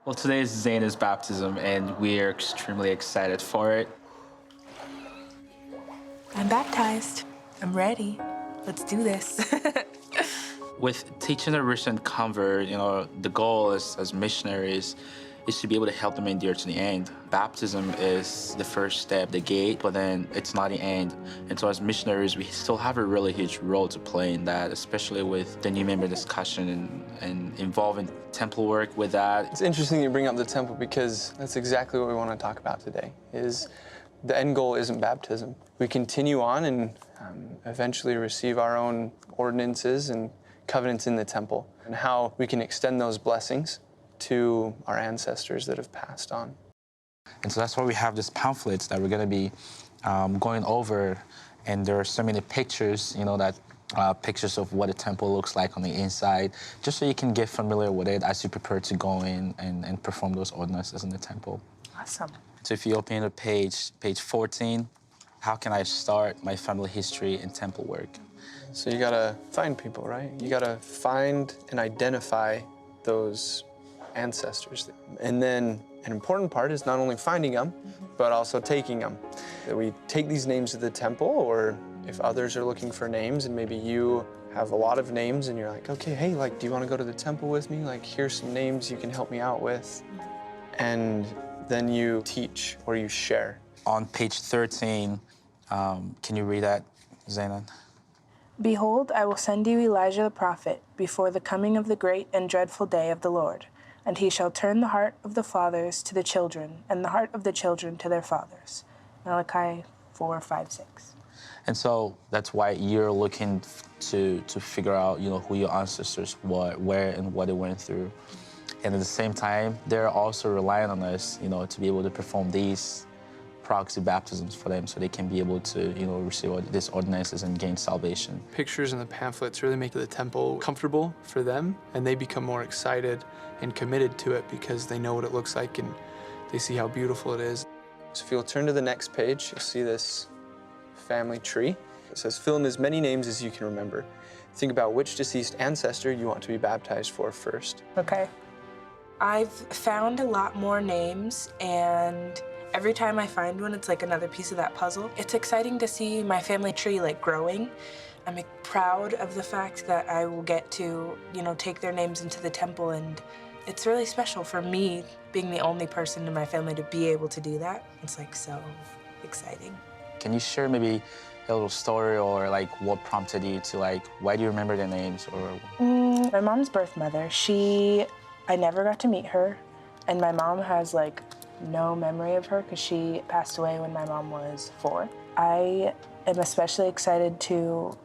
Well, today is Zaina's baptism, and we are extremely excited for it. I'm baptized. I'm ready. Let's do this. With teaching a recent convert, the goal is, as missionaries is to be able to help them endure to the end. Baptism is the first step, the gate, but then it's not the end. And so as missionaries, we still have a really huge role to play in that, especially with the new member discussion and involving temple work with that. It's interesting you bring up the temple because that's exactly what we want to talk about today, is the end goal isn't baptism. We continue on and eventually receive our own ordinances and covenants in the temple, and how we can extend those blessings to our ancestors that have passed on. And so that's why we have these pamphlets that we're going to be going over, and there are so many pictures, pictures of what a temple looks like on the inside, just so you can get familiar with it as you prepare to go in and perform those ordinances in the temple. Awesome. So if you open the page 14, how can I start my family history and temple work? So you gotta find people, right? You gotta find and identify those ancestors. And then an important part is not only finding them, but also taking them. That we take these names to the temple, or if others are looking for names and maybe you have a lot of names and you're like, okay, hey, do you wanna go to the temple with me? Here's some names you can help me out with. And then you teach or you share. On page 13, can you read that, Zaina? Behold, I will send you Elijah the prophet before the coming of the great and dreadful day of the Lord. And he shall turn the heart of the fathers to the children, and the heart of the children to their fathers. Malachi 4:5-6. And so that's why you're looking to figure out, who your ancestors were, where and what they went through. And at the same time, they're also relying on us, to be able to perform these proxy baptisms for them so they can be able to, receive these ordinances and gain salvation. Pictures in the pamphlets really make the temple comfortable for them, and they become more excited and committed to it because they know what it looks like and they see how beautiful it is. So if you'll turn to the next page, you'll see this family tree. It says, fill in as many names as you can remember. Think about which deceased ancestor you want to be baptized for first. Okay. I've found a lot more names, and every time I find one, it's like another piece of that puzzle. It's exciting to see my family tree growing. I'm proud of the fact that I will get to, take their names into the temple, and it's really special for me, being the only person in my family to be able to do that. It's so exciting. Can you share maybe a little story or what prompted you to why do you remember their names or? My mom's birth mother, I never got to meet her, and my mom has no memory of her because she passed away when my mom was 4. I am especially excited to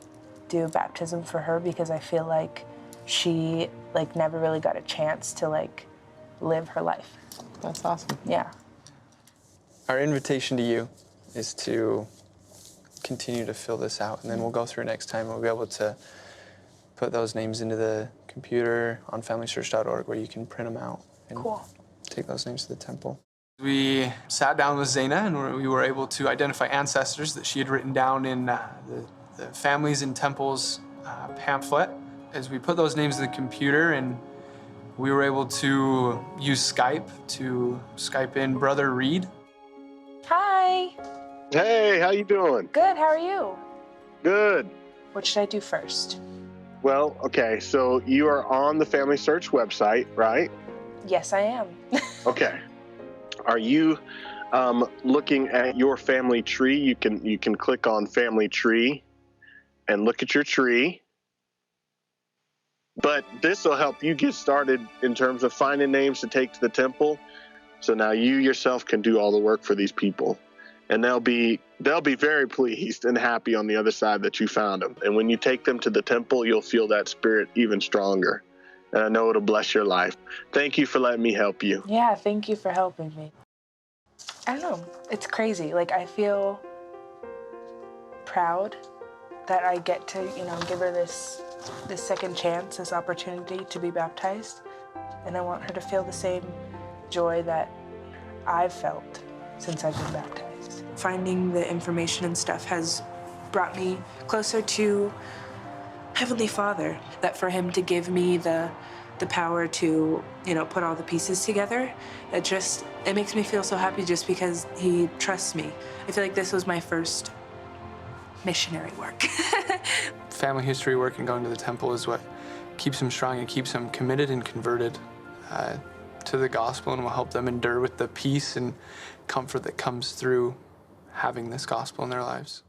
do baptism for her because I feel like she never really got a chance to live her life. That's awesome. Yeah. Our invitation to you is to continue to fill this out, and then we'll go through next time and we'll be able to put those names into the computer on familychurch.org where you can print them out and Cool. take those names to the temple. We sat down with Zaina and we were able to identify ancestors that she had written down in the Families in Temples pamphlet. As we put those names in the computer, and we were able to use Skype to Skype in Brother Reed. Hi. Hey, how you doing? Good, how are you? Good. What should I do first? Well, okay, so you are on the Family Search website, right? Yes, I am. Okay. Are you looking at your family tree? You can click on Family Tree and look at your tree. But this will help you get started in terms of finding names to take to the temple. So now you yourself can do all the work for these people. And they'll be very pleased and happy on the other side that you found them. And when you take them to the temple, you'll feel that spirit even stronger. And I know it'll bless your life. Thank you for letting me help you. Yeah, thank you for helping me. I don't know, it's crazy. I feel proud that I get to, give her this second chance, this opportunity to be baptized. And I want her to feel the same joy that I've felt since I've been baptized. Finding the information and stuff has brought me closer to Heavenly Father, that for him to give me the the power to, put all the pieces together. It makes me feel so happy just because he trusts me. I feel like this was my first missionary work. Family history work and going to the temple is what keeps them strong and keeps them committed and converted to the gospel, and will help them endure with the peace and comfort that comes through having this gospel in their lives.